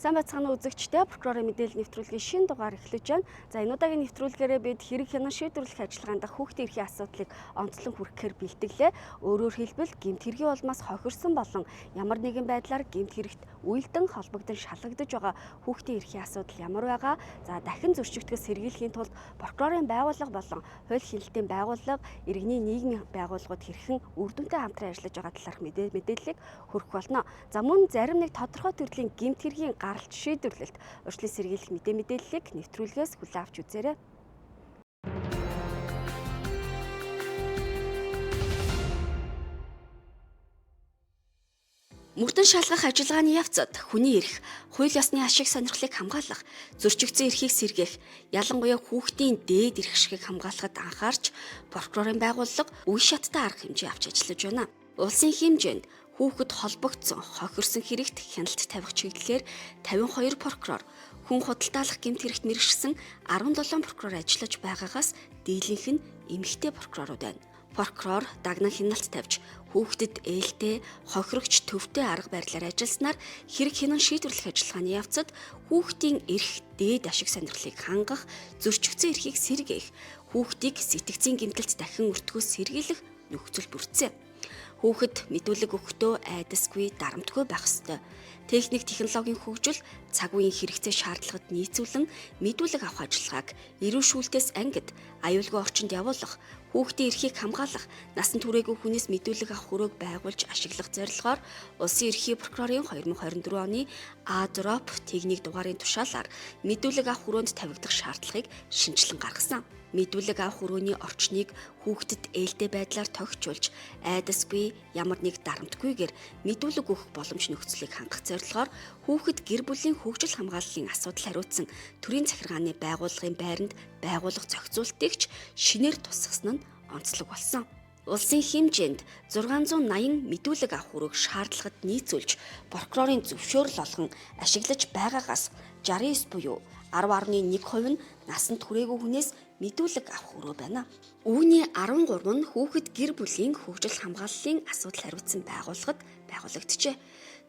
Сайн байцгаана уу үзэгчдээ, прокурорын мэдээлэл нэвтрүүлгийн шинэ дугаар эхлэж байна. За энэ удаагийн нэвтрүүлгээрээ бид хэрэг хянан шийдвэрлэх ажиллагаанд хүүхдийн эрхийн асуудлыг онцлон хүргэхээр бэлтгэлээ. Өөрөөр хэлбэл гэмт хэргийн улмаас хохирсон болон ямар нэгэн байдлаар гэмт хэрэгт үйлдэн холбогдсон шалгагдж байгаа хүүхдийн эрхийн асуудал ямар байгаа. За дахин зөрчигдөхөөс сэргийлэхийн тулд прокурорын байгууллага болон хууль хэлэлтийн байгууллага, иргэний нийгмийн байгууллагууд хэрхэн үр дүнтэй хамтран ажиллаж байгаа талаарх мэдээллийг хүргэх болно. За мөн зарим нэг тодорхой төрлийн гэмт хэргийн гаралт шийдвэрлэлт урьдчилан сэргийлэх мэдээллийг нэвтрүүлгээс хүлээн авч үзээрэй. Мөрдөн шалгах ажиллагааны явцад хүний эрх, хууль ёсны ашиг сонирхлыг хамгаалах, зөрчигдсөн эрхийг сэргээх, ялангуяа хүүхдийн дээд эрх ашигыг хамгаалахад анхаарч прокурорын байгууллага үе шаттай арга хэмжээ авч ажиллаж байна. Улсын хэмжээнд хүүхэд холбогдсон хохирсон хэрэгт хяналт тавих чиглэлээр 52 прокурор, хүн худалдаалах гэмт хэрэгт мэргэшсэн 17 прокурор ажиллаж байгаагаас дийлэнх нь эмэгтэй прокурорууд байна. Прокурор дагнан хяналт тавьж хүүхдэд ээлтэй, хохирогч төвтэй арга барилаар ажилласнаар хэрэг хянан шийдвэрлэх ажиллагааны явцад хүүхдийн эрх, дээд ашиг сонирхлыг хангах, зөрчигдсөн эрхийг сэргээх, хүүхдийг сэтгцийн гэмтэлд дахин өртгөөс сэргийлэх нөхцөл бүрдсэн. Хүүхэд мэдүүлэг өгөхдөө айдасгүй, дарамтгүй байх ёстой. Техник технологийн хөгжил цаг үеийн хэрэгцээ шаардлагад нийцүүлэн мэдүүлэг авах ажиллагааг эрүүл шүүлтээс ангид аюулгүй орчинд явуулах, хүүхдийн эрхийг хамгаалах, насан туршаагүй хүнээс мэдүүлэг авах хөрөөг байгуулж ашиглах зорилгоор Улсын эрхийн прокурорын 2024 оны А-дрop техник дугаарын тушаалаар мэдүүлэг авах хөрөөнд тавигдах шаардлагыг шинжилэн гаргасан. Мэдүүлэг авах хөрөөний орчныг хүүхдэд ээлтэй байдлаар тохижуулж, айдасгүй, ямар нэг дарамтгүйгээр мэдүүлэг өгөх боломж нөхцөлийг хангах зорилгоор хүүхэд гэр бүлийн хөгжил хамгааллын асуудал хариуцсан төрийн захиргааны байгууллагын байранд байгуулах зохицуултыг шинээр тусгасан нь онцлог болсон. Улсын хэмжээнд 680 мэдүүлэг авах хөрөөг шаардлагад нийцүүлж, прокурорын зөвшөөрөл олгон ашиглаж байгаагаас 69 буюу 10.1% нь насанд хүрээгүй хүнээс мэдүүлэг авах хөрөө байна. Үүний 13 нь хүүхэд гэр бүлийн хөгжил хамгааллын асуудал хариуцсан байгууллагад байгуулагджээ.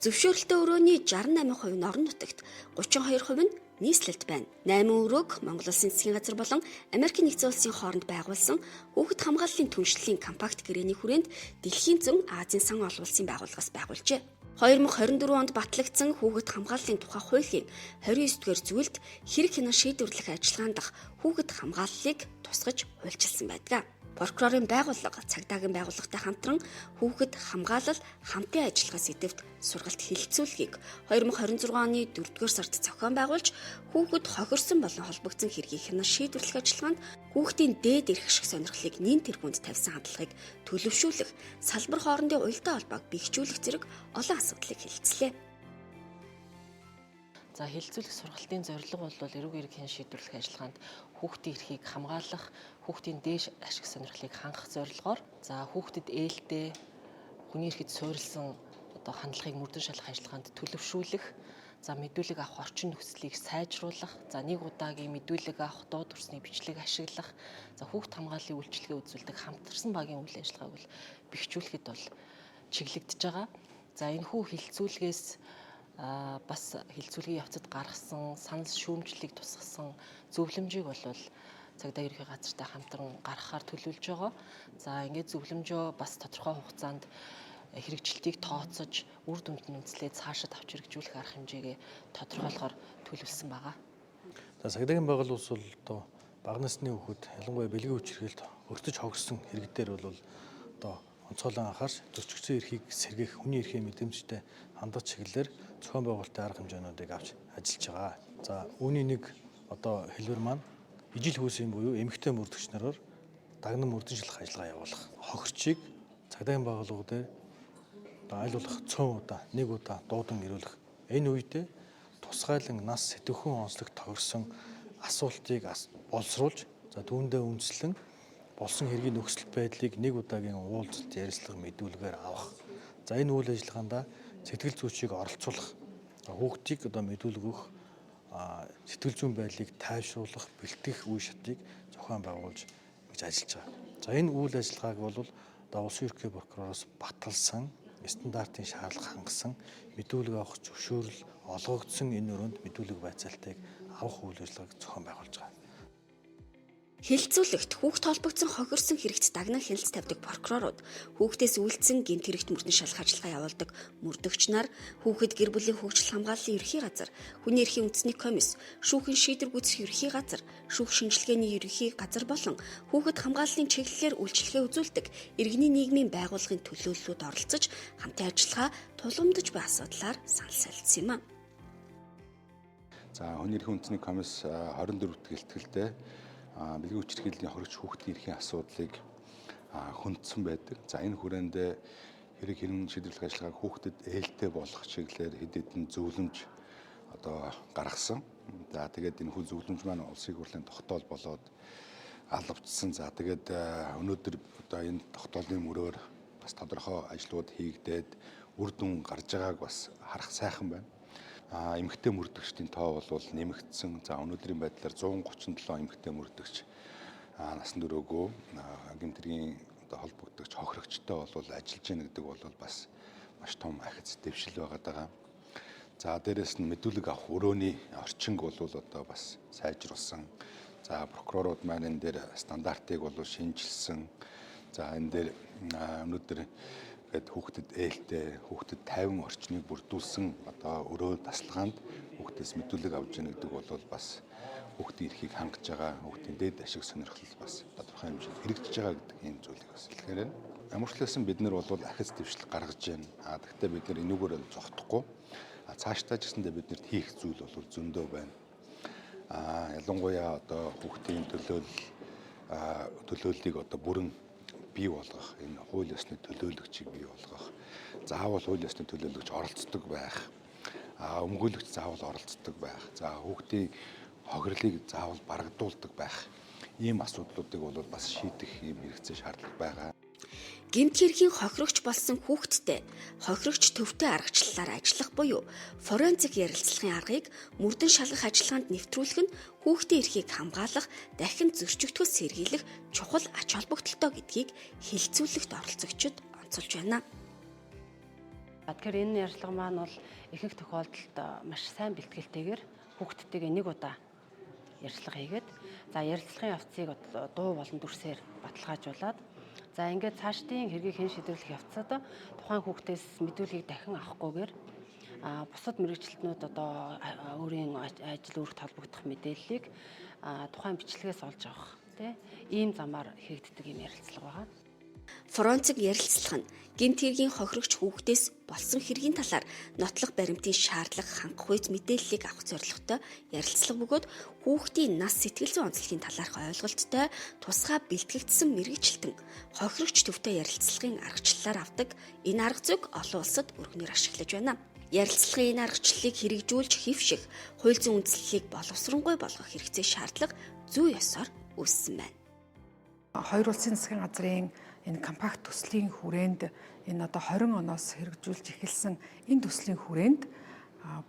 Зөвшөөрөлтөө өрөөний 68% нь орон нутагт, 32% нь нийслэлд байна. 8 өрөөг Монгол Улсын засгийн газар болон Америк нэгдсэн улсын хооронд байгуулсан хүүхэд хамгааллын түншлэлийн компакт гэрээний хүрээнд дэлхийн зүүн Азийн сан олуулсан байгууллагаас байгуулжээ. 2024 онд батлагдсан хүүхэд хамгааллын тухай хуулийн 29-р зүйлд хэрэг хянан шийдвэрлэх ажиллагаанд хүүхэд хамгааллыг тусгаж хуульчилсан байдаг. Прокурорын байгууллага цагдаагийн байгууллагатай хамтран хүүхэд хамгаалал хамтын ажиллагаа сэдвт сургалт хэлэлцүүлгийг 2026 оны 4-р сард зохион байгуулж хүүхэд хохирсон болон холбогдсон хэргийг хянан шийдвэрлэх ажиллагаанд хүүхдийн дээд эрх ашиг сонирхлыг нэн тэргуунд тавьсан хандлагыг төлөвшүүлэх, салбар хоорондын уялдаа холбоог бэхжүүлэх зэрэг олон асуудлыг хэлэлцлээ. За хэлэлцүүлэх сургалтын зорилго бол эрүүг эрэг хян шийдвэрлэх ажиллагаанд хүүхдийн эрхийг хамгаалах, хүүхдийн дээд ашиг сонирхлыг хангах зорилгоор за хүүхдэд ээлтэй, хүний эрхэд суурилсан хандлагыг мөрдөн шалгах ажиллагаанд төлөвшүүлэх, за мэдүүлэг авах орчин нөхцөлийг сайжруулах, за нэг удаагийн мэдүүлэг авах дуу төрсний бичлэг ашиглах, за хүүхд хамгааллын үйлчилгээ үзүүлдэг хамтарсан багийн үйл ажиллагааг бол бэхжүүлэхэд бол чиглэгдэж байгаа. За энэ хүү хэлэлцүүлгээс бас хэлэлцүүлгийн явцад гаргасан санал шүүмжлэлийг тусгасан зөвлөмжийг бол цагдаа ерхий газартай хамтран гаргахаар төлөвлөж байгаа. За ингээд зөвлөмжөө бас тодорхой хугацаанд хэрэгжилтийг тооцож үр дүнд нь үндэслээд цаашид авч хэрэгжүүлэх арга хэмжээгээ тодорхойлохоор төлөвлөсөн байгаа. За цагдаагийн байгууллагаас бол одоо бага насны хүүхэд ялангуяа бэлгийн хүч хэрхэлд өртөж хогссон иргэдээр бол одоо онцгойлон анхаарч зөрчигдсөн эрхийг сэргээх, хүний эрхийн мэдрэмжтэй хандах чиглэлээр зохион байгуулалтын арга хэмжээнүүдийг авч ажиллаж байгаа. За үүний нэг одоо хэлбэр маань ижил хүйсийн буюу эмэгтэй мөрдөгч нараар дагнан мөрдөн шалгах ажиллагаа явуулах. Хохирчийг цагдаагийн байгууллага дээр аль болох цөөн удаа, нэг удаа дуудан ирүүлэх. Энэ үедээ тусгайлан нас сэтгэхүйн онцлог тохирсон асуултыг боловсруулж, за түүндээ үндэслэн болсон хэргийн нөхцөл байдлыг нэг удаагийн уулзалт ярилцлага мэдүүлгээр авах. За энэ үйл ажиллагаанд сэтгэл зүйчийг оролцуулах, хүүхдийг одоо мэдүүлэг өгөх, сэтгэл зүйн байдлыг тайвшруулах, бэлтгэх үе шатыг зохион байгуулж гэж ажиллаж байгаа. За энэ үйл ажиллагааг бол одоо улсын ерөнхий прокуророос баталсан стандартын шаардлага хангасан мэдүүлэг авах зөвшөөрөл олгогдсон энэ өрөөнд мэдүүлэг байцаалтыг авах үйл ажиллагааг зохион байгуулж байгаа. Хэлэлцүүлэгт хүүхд холбогдсон хохирсон хэрэгт дагнан хяналт тавьдаг прокурорууд, хүүхдээс үйлдсэн гэмт хэрэгт мөрдөн шалгах ажиллагаа явуулдаг мөрдөгч нар, хүүхэд гэр бүлийн хөгжил хамгааллын ерхий газар, хүний эрхийн үндэсний комисс, шүүхийн шийдвэр гүйцэх ерхий газар, шүүх шинжилгээний ерхий газар болон хүүхэд хамгааллын чиглэлээр үйлчлэгээ үзүүлдэг иргэний нийгмийн байгууллагын төлөөллүүд оролцож хамтын ажиллагаа тулгамдж буй асуудлаар санал солилцсон юм а. За хүний эрхийн үндэсний комисс 24 дахь хэлтгэлтэй бэлгийн хүчирхийллийн хоригч хүүхдийн эрхийн асуудлыг хөндсөн байдаг. За энэ хүрээнд хэрэг хэрэн шийдвэрлэх ажиллагааг хүүхдэд ээлтэй болгох чиглэлээр хэд хэдэн зөвлөмж гаргасан. За тэгээд энэ зөвлөмж маань улсын хурлын тогтоол болоод алавчсан. За тэгээд өнөөдөр энэ тогтоолын мөрөөр бас тодорхой ажлууд хийгдээд үр дүн гарч байгааг бас харах сайхан байна. Эмэгтэй мөрдөгчдийн тоо бол нэмэгдсэн. За өнөөдрийн байдлаар 137 эмэгтэй мөрдөгч насан туршаагүй гэмт хэргийн холбогдогч хохирогчтой бол ажиллаж яах гэдэг бол бас маш том ахиц дэвшил байгаа. За дээрэс нь мэдүүлэг авах өрөөний орчинг бол бас сайжруулсан. За прокурорууд маань энэ дээр стандартыг шинжилсэн. За энэ дээр өнөөдөр хүүхдэд ээлтэй, хүүхдэд тайван орчныг бүрдүүлсэн өрөө тасалгаанд хүүхдээс мэдүүлэг авч яах гэдэг бол бас хүүхдийн эрхийг хангаж байгаа, хүүхдийн дээд ашиг сонирхол бас тодорхой хэмжээнд хэрэгжиж байгаа гэдэг ийм зүйлийг бас хэлэхээр байна. Ямар ч хэлсэн бид нар бол ахиц дэвшил гаргаж байна. Гэхдээ бид нар энүүгээр зогтохгүй. Цаашдаа ч гэсэндээ биднэрт хийх зүйл бол зөндөө байна. Ялангуяа хүүхдийн төлөөллийг бүрэн бий болгох, энэ хууль ёсны төлөөлөгчийг бий болгох. Заавал хууль ёсны төлөөлөгч оролцдог байх. Өмгөөлөгч заавал оролцдог байх. За хүүхдийн хохирлыг заавал барагдуулдаг байх. Ийм асуудлуудыг бол бас шийдэх ийм хэрэгцээ шаардлага байгаа. Гэмт хэргийн хохирогч болсон хүүхэдтэй хохирогч төвтэй аргачлалаар ажиллах буюу форензик ярилцлагын аргыг мөрдөн шалгах ажиллагаанд нэвтрүүлэх нь хүүхдийн эрхийг хамгаалах, дахин зөрчигдөхөс сэргийлэх чухал ач холбогдолтой гэдгийг хэлэлцүүлэгт оролцогчид онцолж байна. Тэгэхээр энэ ярилцлага маань бол ихэнх тохиолдолд маш сайн бэлтгэлтэйгээр хүүхдтэйгээ нэг удаа ярилцлага хийгээд ярилцлагын явцыг дуу болон дүрсээр баталгаажуулаад ингээд цаашдын хэргийг хэн шийдвэрлэх явцад тухайн хүүхдээс мэдүүлгийг дахин авахгүйгээр бусад мэрэгчлэтнүүд өөрийн ажил үүрэгт холбогдох мэдээллийг тухайн бичлэгээс олж авах ийм замаар хийгддэг юм ярилцлага байгаа. Форензик ярилцлага нь гэмт хэргийн хохирогч хүүхдээс болсон хэргийн талаар нотлох баримтын шаардлага хангах үйд мэдээллийг авах зорилготой ярилцлага бөгөөд хүүхдийн нас сэтгэл зүйн онцлогийн талаарх ойлголттой тусгай бэлтгэгдсэн мэргэжилтэн хохирогч төвтэй ярилцлагын аргачлалаар авдаг энэ арга зүйг олон улсад өргөнөөр ашиглаж байна. Ярилцлагын энэ аргачлалыг хэрэгжүүлж хэвших, хууль зүйн үндслэлийг боловсронгүй болгох хэрэгцээ шаардлага зүй ёсоор үүссэн байна. Хоёр улсын засгийн газрын энэ компакт төслийн хүрээнд энэ 20 оноос хэрэгжүүлж эхэлсэн энэ төслийн хүрээнд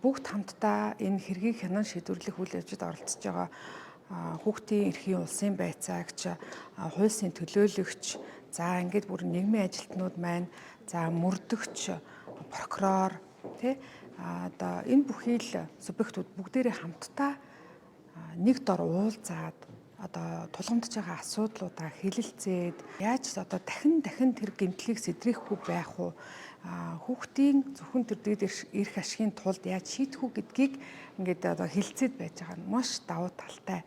бүгд хамтдаа энэ хэргийг хянан шийдвэрлэх үйл ажиллагаанд оролцож байгаа хүүхдийн эрхийн улсын байцаагч, хуульсны төлөөлөгч, ингээд бүр нийгмийн ажилтнууд маань, мөрдөгч, прокурор энэ бүхий л субъектууд бүгдээрээ хамтдаа нэг дор уулзаад тулгамдж байгаа асуудлуудаа хэлэлцээд яаж дахин тэр гэмтлийг сэдрэхгүй байх уу, хүүхдийн зөвхөн тэр дээд эрх ашигын тулд яаж шийдэх үү гэдгийг ингээд хэлэлцээд байж байгаа нь маш давуу талтай,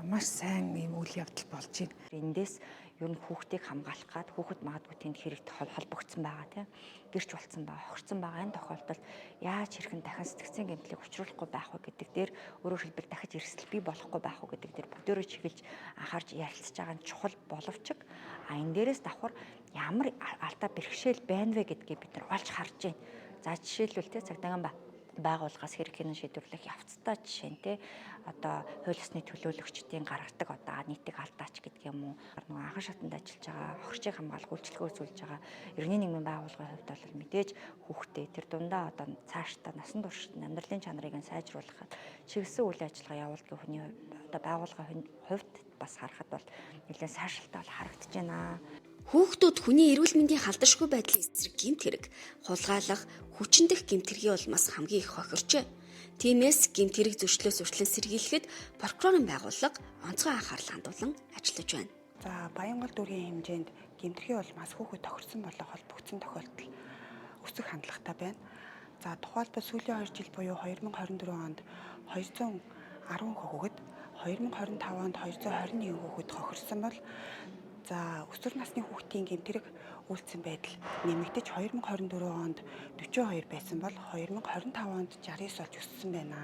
маш сайн юм үйл явдал болж байна. Эндээс ер нь хүүхдийг хамгаалах гад хүүхэд магадгүй тэнд хэрэгт холбогдсон байгаа гэрч болцсон байгаа, хохирсон байгаа. Энэ тохиолдолд яаж хэрхэн дахин сэтгцийн гэмтлийг учруулахгүй байх вэ гэдэг дээр өөрөөр хэлбэл дахиж эрсдэл бий болохгүй байх уу гэдэг дээр бүгдөө чиглэж анхаарч ярилцж байгаа нь чухал боловч энэ дээрээс давхар ямар алдаа бэрхшээл байна вэ гэдгийг бид нар олж харж байна. За жишээлбэл цагдаагийн байгууллагаас хэрэг хянан шийдвэрлэх явцдаа жишээ нь хууль ёсны төлөөлөгчдийн гаргадаг нийтиг алдаач гэдэг юм уу, анхан шатанд ажиллаж байгаа хохирчийг хамгаалах үйлчлэгээ үзүүлж байгаа иргэний нийгмийн байгууллагын хувьд бол мэдээж хүүхдээ тэр дундаа цаашдаа насан туршид амьдралын чанарыг сайжруулахад чиглэсэн үйл ажиллагаа явуулдаг хүний байгууллагын хувьд бас харахад бол нэлээд сайшралтай харагдаж байна. Хүүхдүүд хүний эрүүл мэндийн халдашгүй байдлын эсрэг гэмт хэрэг, хулгайлах, хүчиндэх гэмт хэргийн улмаас хамгийн их хохирчээ. Тиймээс гэмт хэрэг зөрчлөөс үрчлэн сэргийлэхэд прокурорын байгууллага онцгой анхаарал хандуулан ажиллаж байна. За Баянгол дүүргийн хэмжээнд гэмтэрхий улмаас хүүхэд тохирсон болон холбогдсон тохиолдол өсөх хандлагатай байна. За тухайлбал сүүлийн 2 жил буюу 2024 онд 210 хүүхэд, 2025 онд 221 хүүхэд хохирсон бол за өсвөр насны хүүхдийн гэмтэрэг үйлдсэн байдал нэмэгдэж 2024 онд 42 байсан бол 2025 онд 69 болж өссөн байна.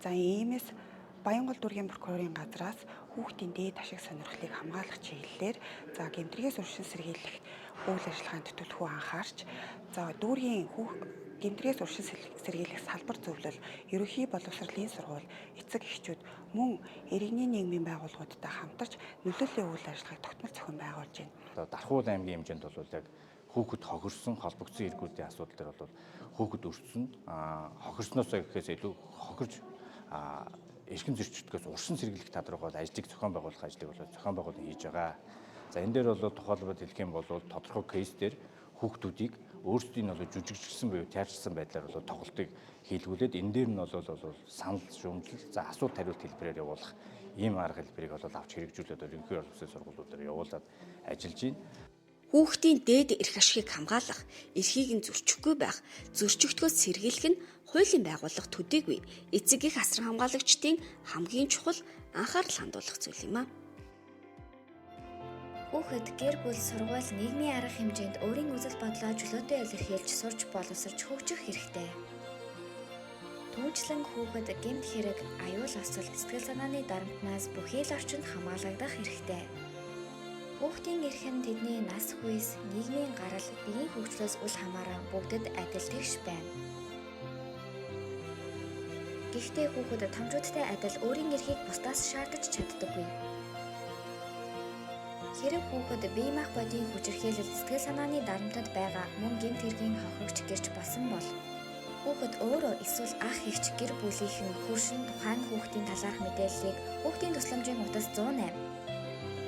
За иймээс Баянгол дүүргийн прокурорын газраас хүүхдийн дээд ашиг сонирхлыг хамгаалах чиглэлээр за гэмтрэгээс урьдчилан сэргийлэх үйл ажиллагаанд төлөвлөгөө анхаарч за дүүргийн гэмтрэгээс урьдчилан сэргийлэх салбар зөвлөл, ерөнхий боловсролын сургууль, эцэг эхчүүд мөн иргэний нийгмийн байгууллагуудтай хамтарч нөлөөллийн үйл ажиллагааг тогтмол зохион байгуулж байна. Дархуул аймгийн хэмжээнд бол яг хүүхэд хохирсон холбогдсон эргүүдийн асуудал дээр бол хүүхэд өртсөн хохирсноос гэхээс илүү хохирж эрхэм зөрчигдгөөс урьдчилан сэргийлэх тал руу бол ажлыг зохион байгуулах ажлыг бол зохион байгуулалт хийж байгаа. За энэ дээр бол тухайлбал хэлэх юм бол тодорхой кейс дээр хүүхдүүдийг өөрсдийн нь жүжигчилсэн буюу театралсан байдлаар бол тоглолтыг хийлгүүлээд энэ дээр нь бол санал шүүмжлэл за асуулт хариулт хэлбэрээр явуулах ийм арга хэлбэрийг бол авч хэрэгжүүлээд ерөнхий боловсролын сургуулиудаар явуулаад ажиллаж байна. Хүүхдийн дээд эрх ашигыг хамгаалах, эрхийг нь зөрчихгүй байх, зөрчигдгөөс сэргийлэх нь хуулийн байгууллага төдийгүй эцэг эх асар хамгаалагчдын хамгийн чухал анхаарал хандуулах зүйл юм а. Хүүхэд гэр бүл, сургууль, нийгмийн арга хэмжээнд өөрийн үзэл бодлоо чөлөөтэй илэрхийлж сурч боловсрч хөгжих хэрэгтэй. Түүнчлэн хүүхэд гэмт хэрэг, аюул осол, сэтгэл санааны дарамтнаас бүхий л орчинд хамгаалагдах хэрэгтэй. Хүүхдийн эрх нь тэдний нас хүйс, нийгмийн гарал, биеийн хөгжлөөс үл хамааран бүгдэд адил тэгш байна. Гэхдээ хүүхэд томчуудтай адил өөрийн эрхийг бусдаас шаардаж чаддаггүй. Хэрэг хүүхэд бие мах бодийн хүчирхийлэл, сэтгэл санааны дарамтад байгаа мөн гэмт хэргийн хохирогч гэрч болсон бол хүүхэд өөрөө эсвэл ах эгч гэр бүлийнхэн хөршин тухайн хүүхдийн талаарх мэдээллийг хүүхдийн тусламжийн утас 108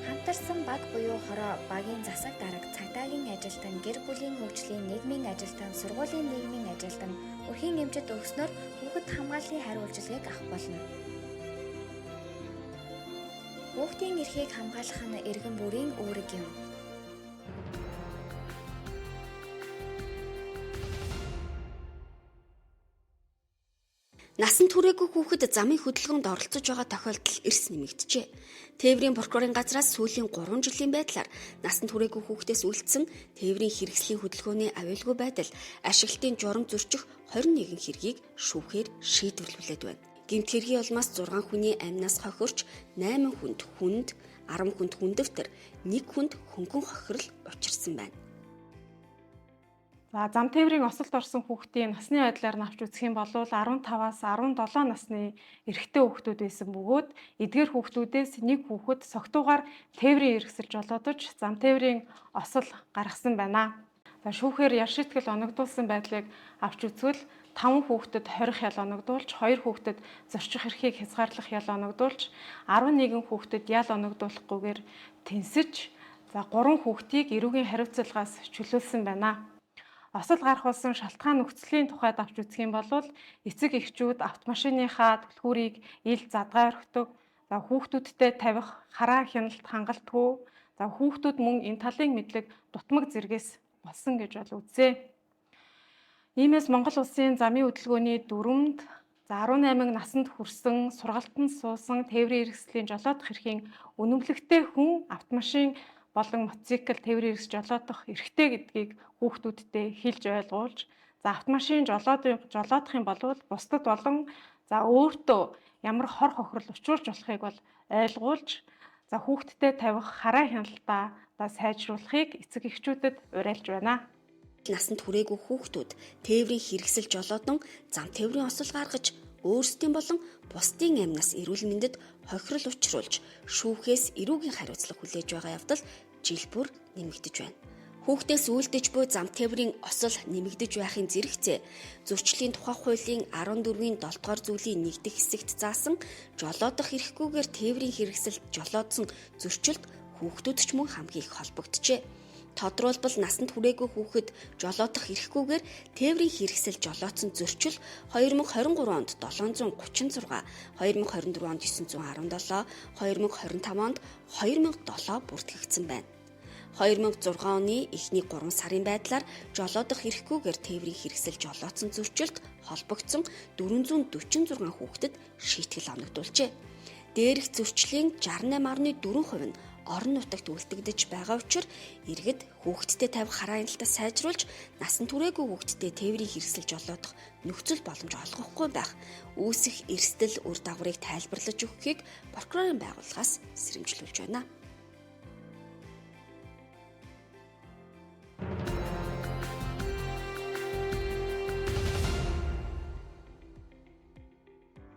хамтарсан баг буюу хороо, багийн засаг дарга, цагдаагийн ажилтан, гэр бүлийн хөгжлийн нийгмийн ажилтан, сургуулийн нийгмийн ажилтан, өрхийн эмчит өгснөөр хүүхэд хамгааллын хариу үйлчилгээг авах болно. Хүүхдийн эрхийг хамгаалах нь иргэн бүрийн үүрэг юм. Насан туршаагүй хүүхэд замын хөдөлгөөнд оролцож байгаа тохиолдол эрс нэмэгджээ. Тээврийн прокурорын газраас сүүлийн 3 жилийн байдлаар насан туршаагүй хүүхдээс үлдсэн тээврийн хэрэгслийн хөдөлгөөний аюулгүй байдал, ашиглалтын журам зөрчих 21 хэргийг шүүхээр шийдвэрлүүлээд байна. Гэмт хэргийн улмаас 6 хүний амнаас хохирч, 8 хүнд хүнд, 10 хүнд хүндэвтэр, 1 хүнд хөнгөн хохирол учирсан байна. За зам тээврийн осолд орсон хүүхдийн насны байдлаар навч үзэх юм бол 15-аас 17 насны эрэгтэй хүүхдүүд байсан бөгөөд эдгээр хүүхдүүдээс нэг хүүхэд согтуугаар тээврийн эргэсэлж жолоодож зам тээврийн осол гаргасан байна. За шүүхээр яр шийтгэл оногдуулсан байдлыг авч үзвэл 5 хүүхдэд хорих ял оногдуулж, 2 хүүхдэд зорчих эрхийг хязгаарлах ял оногдуулж, 11 хүүхдэд ял оногдуулахгүйгээр тэнсэж, за 3 хүүхдийг эрүүгийн хариуцлагаас чөлөөлсөн байна. Осол гарах болсон шалтгаан нөхцөлийн тухайд авч үзэх юм бол эцэг эхчүүд автомашиныхаа түлхүүрийг ил задгаа орхидог, за хүүхдүүдтэй тавих хараа хяналт хангалтгүй, за хүүхдүүд мөн энэ талын мэдлэг дутмаг зэргээс болсон гэж бол үзье. Иймээс Монгол улсын замын хөдөлгөөний дүрмд 18 наснд хүрсэн сургалтанд суусан тээврийн эргэслийн жолоодох эрхийн үнэмлэгтэй хүн автомашин болон мотоцикл тээврийн эргэс жолоодох эрхтэй гэдгийг хүүхдүүдтэй хэлж ойлгуулж, за автомашин жолоодох юм бол бусдад болон за өөртөө ямар хор хохирол учруулж болохыг бол ойлгуулж, за хүүхдтэй тавих хараа хяналтаа сайжруулахыг эцэг эхчүүдэд уриалж байна. Насанд хүрээгүй хүүхдүүд тээврийн хэрэгсэл жолоодон зам тээврийн осол гаргаж өөрсдийн болон бусдын амнаас эрүүл мэндэд хохирол учруулж шүүхээс эрүүгийн хариуцлага хүлээж байгаа явдал жил бүр нэмэгдэж байна. Хүүхдээс үлдэж буй зам тээврийн осол нэмэгдэж байхын зэрэгцээ зөрчлийн тухай хуулийн 14-ийн 7 дугаар зүйлийн 1 дэх хэсэгт заасан жолоодох эрхгүйгээр тээврийн хэрэгсэлд жолоодсон зөрчилд хүүхдүүд ч мөн хамгийн их холбогджээ. Тодорхойлбол насанд хүрээгүй хүүхэд жолоодох эрхгүйгээр тээврийн хэрэгсэл жолоодсон зөрчил 2023 онд 736, 2024 онд 917, 2025 онд 2007 бүртгэгдсэн байна. 2006 оны эхний 3 сарын байдлаар жолоодох эрхгүйгээр тээврийн хэрэгсэл жолоодсон зөрчилд холбогдсон 446 хүүхдэд шийтгэл оногдуулжээ. Дээрх зөрчлийн 68.4% нь орон нутагт үлдэгдэж байгаа учраас иргэд хүүхдтэд тавих хараа хяналтаа сайжруулж насан туршаагүй хүүхдтэд тээврийн хэрэгсэл жолоодох нөхцөл боломж олгохгүй байх, үүсэх эрсдэл үр дагаврыг тайлбарлаж өгөхийг прокурорын байгууллагаас сэрэмжлүүлж байна.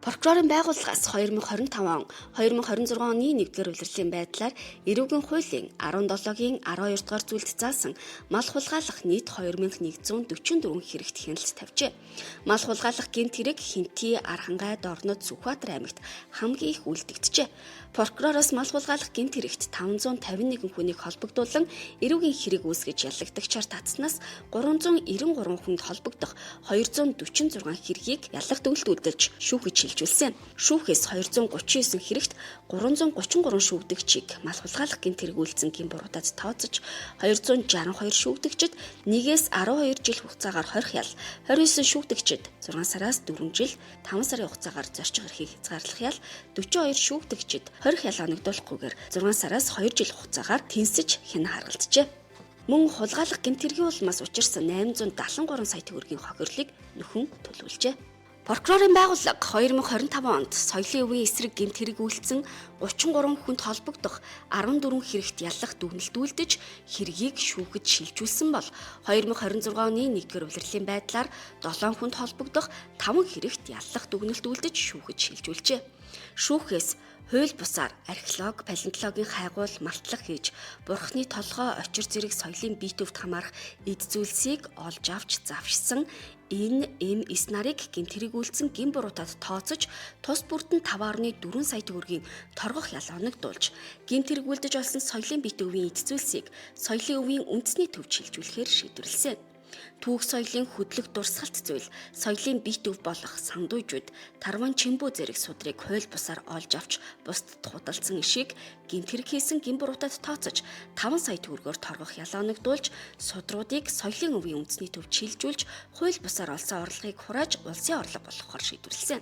Прокурорын байгууллагаас 2025 он 2026 оны 1-р улирлын байдлаар эрүүгийн хуулийн 17-гийн 12 дугаар зүйлд заасан мал хулгайлах нийт 2144 хэрэгт хяналт тавьжээ. Мал хулгайлах гэмт хэрэг Хинти, Архангай, Дорнод, Сүхбаатар аймагт хамгийн их үлдэгджээ. Прокуророос мал хулгайлах гэмт хэрэгт 551 хүнийг холбогдуулан эрүүгийн хэрэг үүсгэж ялагдагчаар татснаас 393 хүнд холбогдох 246 хэргийг ялах дүгнэлт үлдэлж шүүхэж шилжүүлсэн. Шүүхээс 239 хэрэгт 333 шүүгдэгчийг мал хулгайлах гэмт хэрэг үйлдсэн гин буруудад тооцож 262 шүүгдэгчид 1-ээс 12 жил хугацаагаар хорих ял, 29 шүүгдэгчид 6 сараас 4 жил 5 сарын хугацаагаар зорчих эрхийг хязгаарлах ял, 42 шүүгдэгчид хорих ял оногдуулахгүйгээр 6 сараас 2 жил хугацаагаар тэнцэж хянаа харгалджээ. Мөн хулгайлах гэмт хэргийн улмаас учирсан 873 сая төгрөгийн хохирлыг нөхөн төлөвлөжээ. Прокурорын байгууллага 2025 онд соёлын өвийн эсрэг гэмт хэрэг үйлдсэн 33 хүнд холбогдох 14 хэрэгт яллах дүгнэлт үлдэж хэргийг шүүхэд шилжүүлсэн бол 2026 оны 1-р улирлын байдлаар 7 хүнд холбогдох 5 хэрэгт яллах дүгнэлт үлдэж шүүхэд шилжүүлжээ. Шүүхээс хууль бусаар археолог, палеонтологийн хайгуул, малтлах хийж бурхны толгой, очир зэрэг соёлын бие төвд хамаарах эд зүйлсийг олж авч завшсан энэ эс нарыг гэмт хэрэг үйлдсэн гин буруутад тооцож тус бүртэн 5.4 сая төгрөгийн торгох ял оногдуулж гэмт хэрэг үйлдэж олсон соёлын бие төвийн эд зүйлсийг соёлын өвийн үндэсний төвд шилжүүлэхээр шийдвэрлсэн. Түүх соёлын хөдлөх дурсгалт зүйл, соёлын бие төв болох сандуужууд, тарван чимбүү зэрэг судрыг хууль бусаар олж авч бусдад худалдсан ишийг гэмт хэрэг хийсэн гин буруутад тооцож 5 сая төгрөгөөр торгох ял оногдуулж судруудыг соёлын өвийн үндэсний төвд шилжүүлж хууль бусаар олсон орлогыг хурааж улсын орлого болгохоор шийдвэрлсэн.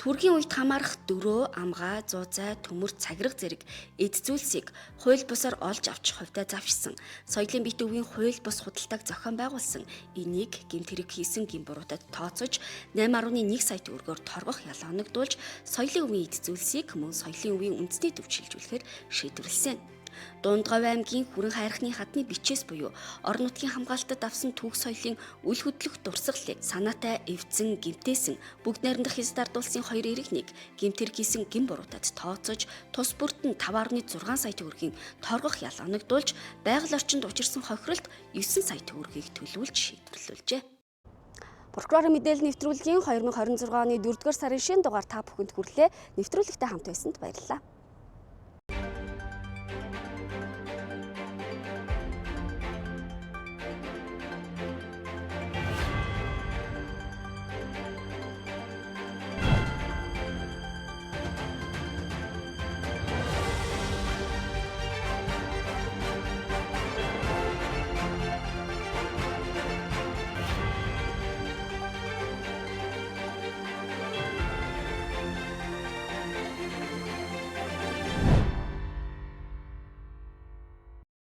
Түргийн үед хамаарах дөрөө, амгаа, зуузай, төмөр, цагираг зэрэг эд зүйлсийг хууль бусаар олж авч хувьдаа завшсан. Соёлын бие төвийн хууль бус худалдааг зохион байгуулсан. Энийг гэмт хэрэг хийсэн гин буруутад тооцож 8.1 сая төгрөгөөр торгох ял оногдуулж соёлын өвийн эд зүйлсийг мөн соёлын өвийн үндэсний төвд шилжүүлэхээр шийдвэрлсэн. Дундгов аймгийн Хүрэн хайрхны хадны бичээс буюу орон нутгийн хамгаалтад авсан түүх соёлын үл хөдлөх дурсгалыг санаатай эвдсэн гэмтээсэн бүгд найрамдах хязгаардуулсан 2 иргэнийг гэмт хэрэг хийсэн гин буруутад тооцож тус бүртэн 5.6 сая төгрөгийн торгох ял оногдуулж байгаль орчинд учирсан хохиролт 9 сая төгрөгийг төлөвлөж шийдвэрлэжээ. Прокурорын мэдээлэл нэвтрүүлгийн 2026 оны 4-р сарын шинэ дугаар та бүхэнд хүрлээ. Нэвтрүүлэгтэй хамт байсанд баярлалаа.